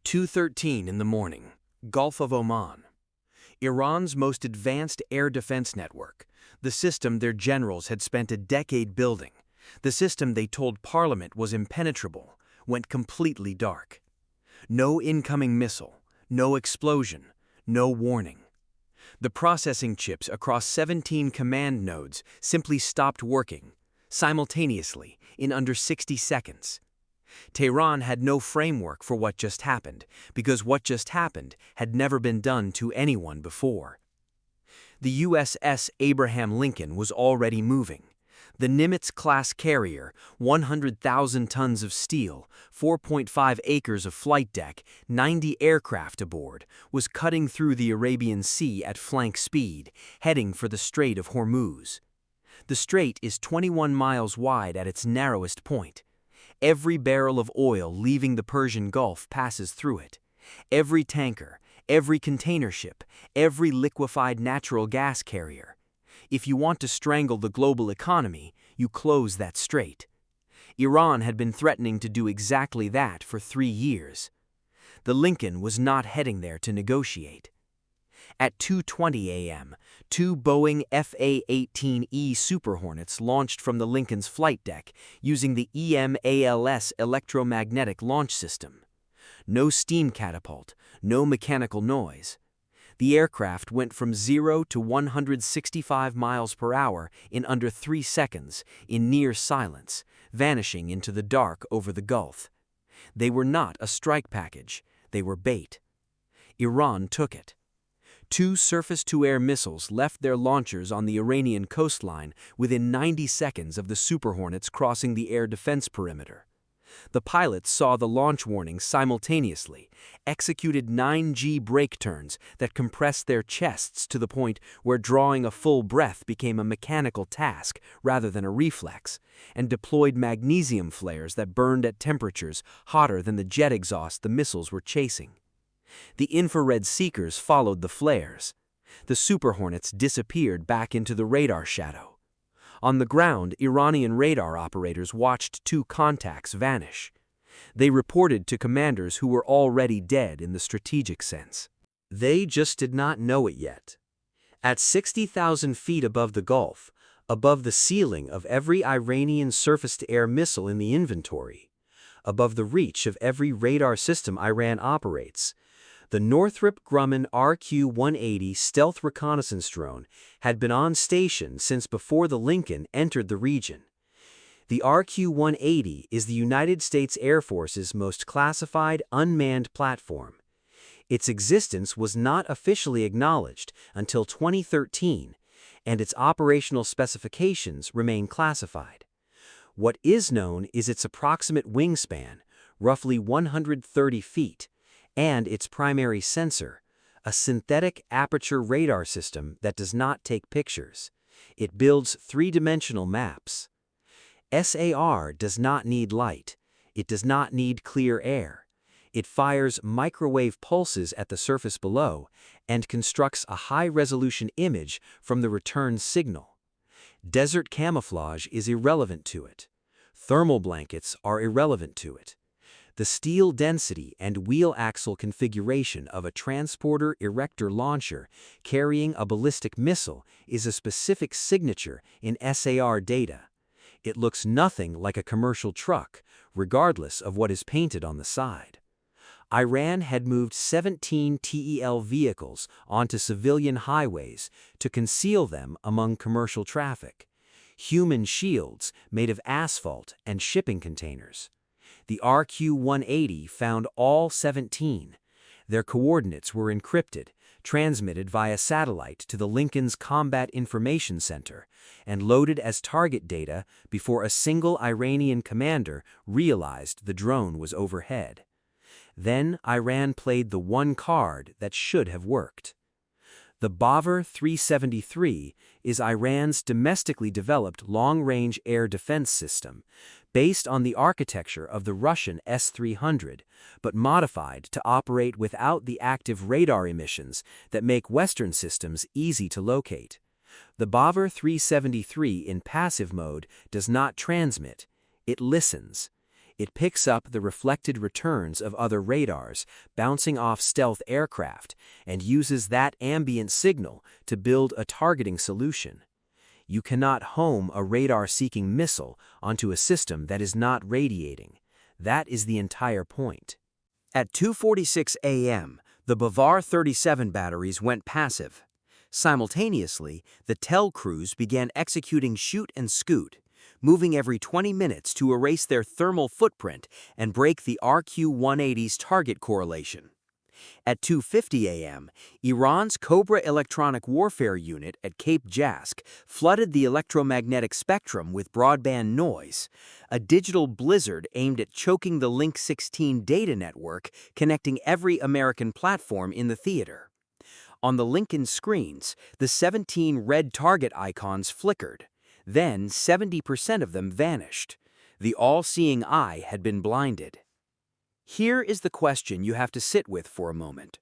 2:13 in the morning, Gulf of Oman. Iran's most advanced air defense network, the system their generals had spent a decade building, the system they told Parliament was impenetrable, went completely dark. No incoming missile, no explosion, no warning. The processing chips across 17 command nodes simply stopped working, simultaneously, in under 60 seconds. Tehran had no framework for what just happened, because what just happened had never been done to anyone before. The USS Abraham Lincoln was already moving. The Nimitz-class carrier, 100,000 tons of steel, 4.5 acres of flight deck, 90 aircraft aboard, was cutting through the Arabian Sea at flank speed, heading for the Strait of Hormuz. The strait is 21 miles wide at its narrowest point. Every barrel of oil leaving the Persian Gulf passes through it. Every tanker, every container ship, every liquefied natural gas carrier. If you want to strangle the global economy, you close that strait. Iran had been threatening to do exactly that for 3 years. The Lincoln was not heading there to negotiate. At 2:20 a.m., 2 Boeing FA-18E Super Hornets launched from the Lincoln's flight deck using the EMALS electromagnetic launch system. No steam catapult, no mechanical noise. The aircraft went from 0 to 165 miles per hour in under 3 seconds in near silence, vanishing into the dark over the Gulf. They were not a strike package, they were bait. Iran took it. 2 surface-to-air missiles left their launchers on the Iranian coastline within 90 seconds of the Super Hornets crossing the air defense perimeter. The pilots saw the launch warnings simultaneously, executed 9G brake turns that compressed their chests to the point where drawing a full breath became a mechanical task rather than a reflex, and deployed magnesium flares that burned at temperatures hotter than the jet exhaust the missiles were chasing. The infrared seekers followed the flares. The Super Hornets disappeared back into the radar shadow. On the ground, Iranian radar operators watched 2 contacts vanish. They reported to commanders who were already dead in the strategic sense. They just did not know it yet. At 60,000 feet above the Gulf, above the ceiling of every Iranian surface-to-air missile in the inventory, above the reach of every radar system Iran operates, the Northrop Grumman RQ-180 stealth reconnaissance drone had been on station since before the Lincoln entered the region. The RQ-180 is the United States Air Force's most classified unmanned platform. Its existence was not officially acknowledged until 2013, and its operational specifications remain classified. What is known is its approximate wingspan, roughly 130 feet, and its primary sensor, a synthetic aperture radar system that does not take pictures. It builds 3-dimensional maps. SAR does not need light. It does not need clear air. It fires microwave pulses at the surface below and constructs a high-resolution image from the return signal. Desert camouflage is irrelevant to it. Thermal blankets are irrelevant to it. The steel density and wheel axle configuration of a transporter erector launcher carrying a ballistic missile is a specific signature in SAR data. It looks nothing like a commercial truck, regardless of what is painted on the side. Iran had moved 17 TEL vehicles onto civilian highways to conceal them among commercial traffic. Human shields made of asphalt and shipping containers. The RQ-180 found all 17. Their coordinates were encrypted, transmitted via satellite to the Lincoln's Combat Information Center, and loaded as target data before a single Iranian commander realized the drone was overhead. Then Iran played the one card that should have worked. The Bavar 373 is Iran's domestically developed long-range air defense system, based on the architecture of the Russian S-300, but modified to operate without the active radar emissions that make Western systems easy to locate. The Bavar 373 in passive mode does not transmit, it listens. It picks up the reflected returns of other radars, bouncing off stealth aircraft, and uses that ambient signal to build a targeting solution. You cannot home a radar-seeking missile onto a system that is not radiating. That is the entire point. At 2:46 a.m., the Bavar 37 batteries went passive. Simultaneously, the TEL crews began executing shoot and scoot, moving every 20 minutes to erase their thermal footprint and break the RQ-180's target correlation. At 2:50 a.m., Iran's Cobra electronic warfare unit at Cape Jask flooded the electromagnetic spectrum with broadband noise, a digital blizzard aimed at choking the Link 16 data network connecting every American platform in the theater. On the Lincoln screens, the 17 red target icons flickered. Then 70% of them vanished. The all-seeing eye had been blinded. Here is the question you have to sit with for a moment.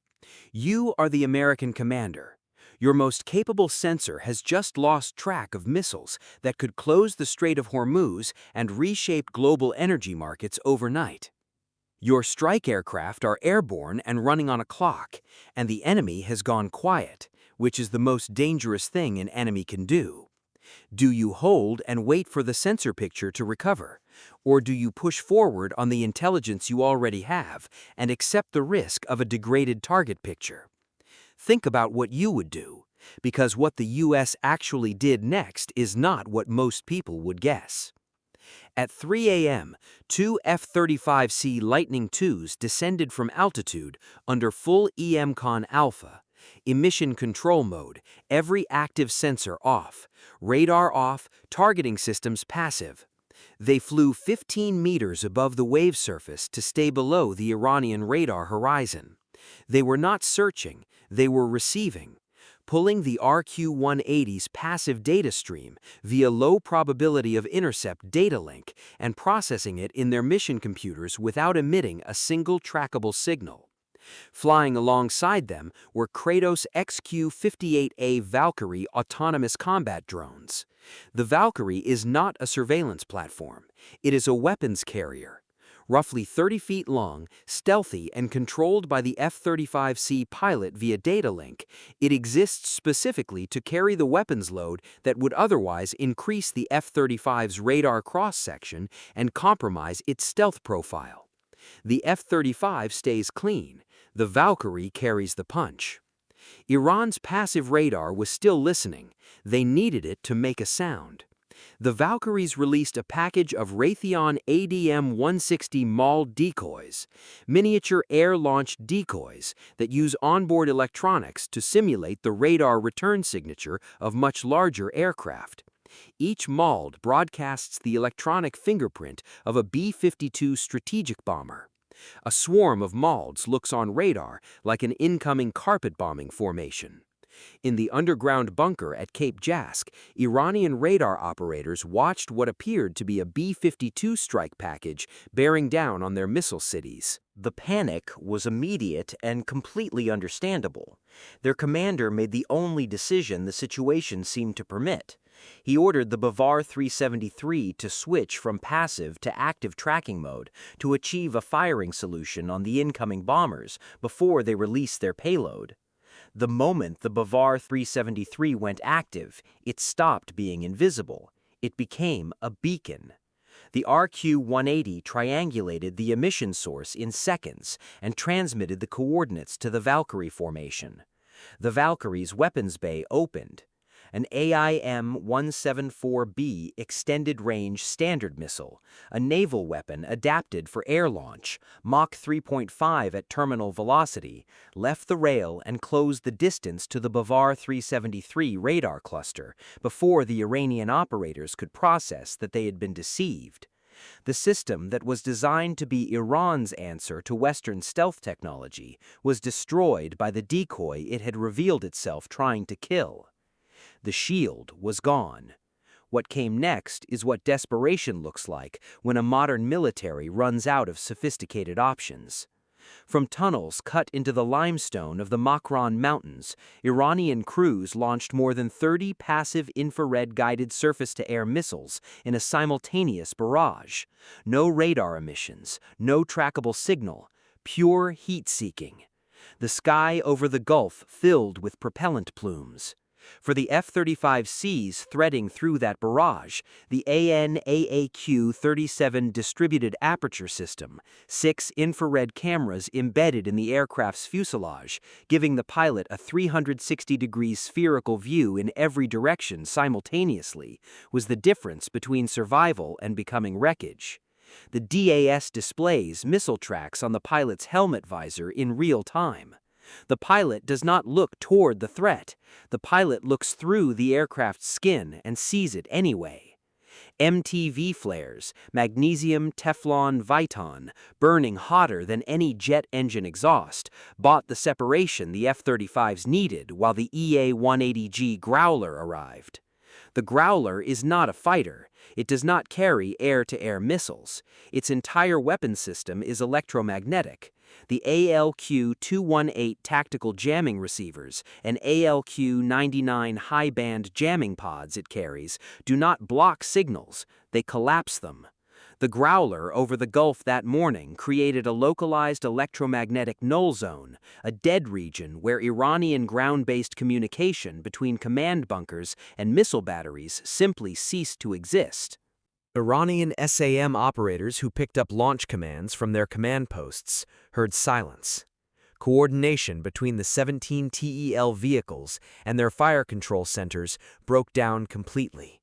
You are the American commander. Your most capable sensor has just lost track of missiles that could close the Strait of Hormuz and reshape global energy markets overnight. Your strike aircraft are airborne and running on a clock, and the enemy has gone quiet, which is the most dangerous thing an enemy can do. Do you hold and wait for the sensor picture to recover? Or do you push forward on the intelligence you already have and accept the risk of a degraded target picture? Think about what you would do, because what the U.S. actually did next is not what most people would guess. At 3 a.m., two F-35C Lightning IIs descended from altitude under full EMCON Alpha, emission control mode, every active sensor off, radar off, targeting systems passive. They flew 15 meters above the wave surface to stay below the Iranian radar horizon. They were not searching, they were receiving, pulling the RQ-180's passive data stream via low probability of intercept data link and processing it in their mission computers without emitting a single trackable signal. Flying alongside them were Kratos XQ-58A Valkyrie autonomous combat drones. The Valkyrie is not a surveillance platform. It is a weapons carrier. Roughly 30 feet long, stealthy, and controlled by the F-35C pilot via data link, it exists specifically to carry the weapons load that would otherwise increase the F-35's radar cross-section and compromise its stealth profile. The F-35 stays clean. The Valkyrie carries the punch. Iran's passive radar was still listening. They needed it to make a sound. The Valkyries released a package of Raytheon ADM-160 MAL decoys, miniature air-launched decoys that use onboard electronics to simulate the radar return signature of much larger aircraft. Each MALD broadcasts the electronic fingerprint of a B-52 strategic bomber. A swarm of MALDs looks on radar like an incoming carpet bombing formation. In the underground bunker at Cape Jask, Iranian radar operators watched what appeared to be a B-52 strike package bearing down on their missile cities. The panic was immediate and completely understandable. Their commander made the only decision the situation seemed to permit. He ordered the Bavar 373 to switch from passive to active tracking mode to achieve a firing solution on the incoming bombers before they released their payload. The moment the Bavar 373 went active, it stopped being invisible. It became a beacon. The RQ-180 triangulated the emission source in seconds and transmitted the coordinates to the Valkyrie formation. The Valkyrie's weapons bay opened. An AIM-174B extended-range standard missile, a naval weapon adapted for air launch, Mach 3.5 at terminal velocity, left the rail and closed the distance to the Bavar 373 radar cluster before the Iranian operators could process that they had been deceived. The system that was designed to be Iran's answer to Western stealth technology was destroyed by the decoy it had revealed itself trying to kill. The shield was gone. What came next is what desperation looks like when a modern military runs out of sophisticated options. From tunnels cut into the limestone of the Makran Mountains, Iranian crews launched more than 30 passive infrared-guided surface-to-air missiles in a simultaneous barrage. No radar emissions, no trackable signal, pure heat-seeking. The sky over the Gulf filled with propellant plumes. For the F-35Cs threading through that barrage, the AN/AAQ-37 distributed aperture system, 6 infrared cameras embedded in the aircraft's fuselage, giving the pilot a 360-degree spherical view in every direction simultaneously, was the difference between survival and becoming wreckage. The DAS displays missile tracks on the pilot's helmet visor in real time. The pilot does not look toward the threat. The pilot looks through the aircraft's skin and sees it anyway. MTV flares, magnesium Teflon Viton, burning hotter than any jet engine exhaust, bought the separation the F-35s needed while the EA-180G Growler arrived. The Growler is not a fighter. It does not carry air-to-air missiles. Its entire weapon system is electromagnetic. The ALQ-218 tactical jamming receivers and ALQ-99 high-band jamming pods it carries do not block signals, they collapse them. The Growler over the Gulf that morning created a localized electromagnetic null zone, a dead region where Iranian ground-based communication between command bunkers and missile batteries simply ceased to exist. Iranian SAM operators who picked up launch commands from their command posts heard silence. Coordination between the 17 TEL vehicles and their fire control centers broke down completely.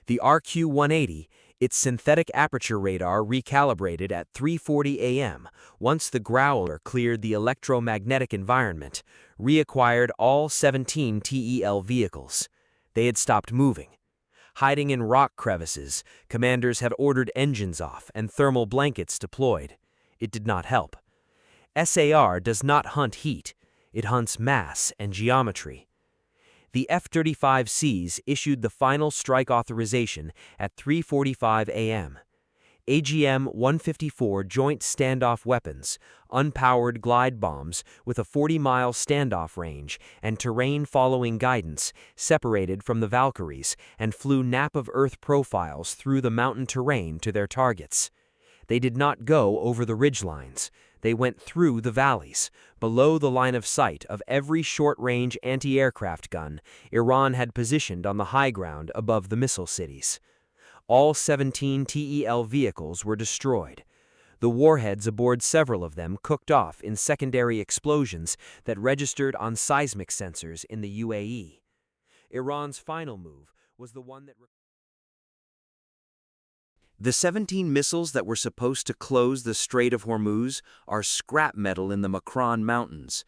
The RQ-180, its synthetic aperture radar recalibrated at 3:40 a.m. once the Growler cleared the electromagnetic environment, reacquired all 17 TEL vehicles. They had stopped moving. Hiding in rock crevices, commanders had ordered engines off and thermal blankets deployed. It did not help. SAR does not hunt heat. It hunts mass and geometry. The F-35Cs issued the final strike authorization at 3:45 a.m. AGM-154 joint standoff weapons, unpowered glide bombs with a 40-mile standoff range and terrain-following guidance, separated from the Valkyries and flew nap-of-earth profiles through the mountain terrain to their targets. They did not go over the ridgelines. They went through the valleys, below the line of sight of every short-range anti-aircraft gun Iran had positioned on the high ground above the missile cities. All 17 TEL vehicles were destroyed. The warheads aboard several of them cooked off in secondary explosions that registered on seismic sensors in the UAE. Iran's final move was the one that... The 17 missiles that were supposed to close the Strait of Hormuz are scrap metal in the Makran Mountains.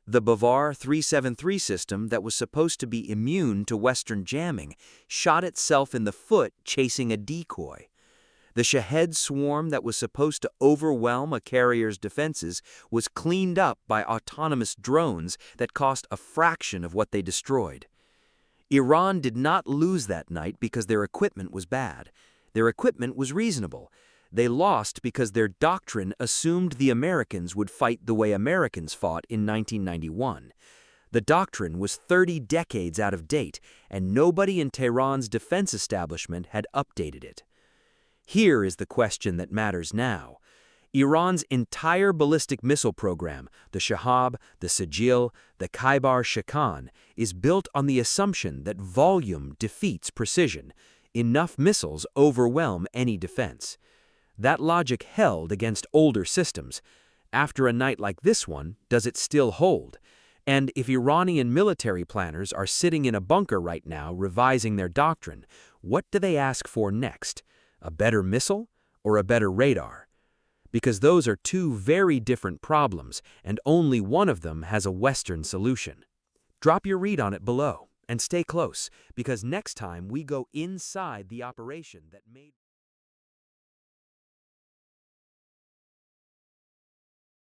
The Bavar 373 system that was supposed to be immune to Western jamming shot itself in the foot chasing a decoy. The Shahed swarm that was supposed to overwhelm a carrier's defenses was cleaned up by autonomous drones that cost a fraction of what they destroyed. Iran did not lose that night because their equipment was bad. Their equipment was reasonable. They lost because their doctrine assumed the Americans would fight the way Americans fought in 1991. The doctrine was 30 decades out of date, and nobody in Tehran's defense establishment had updated it. Here is the question that matters now. Iran's entire ballistic missile program, the Shahab, the Sajil, the Khaibar-Shikan, is built on the assumption that volume defeats precision. Enough missiles overwhelm any defense. That logic held against older systems. After a night like this one, does it still hold? And if Iranian military planners are sitting in a bunker right now revising their doctrine, what do they ask for next? A better missile or a better radar? Because those are two very different problems, and only one of them has a Western solution. Drop your read on it below, and stay close, because next time we go inside the operation that made...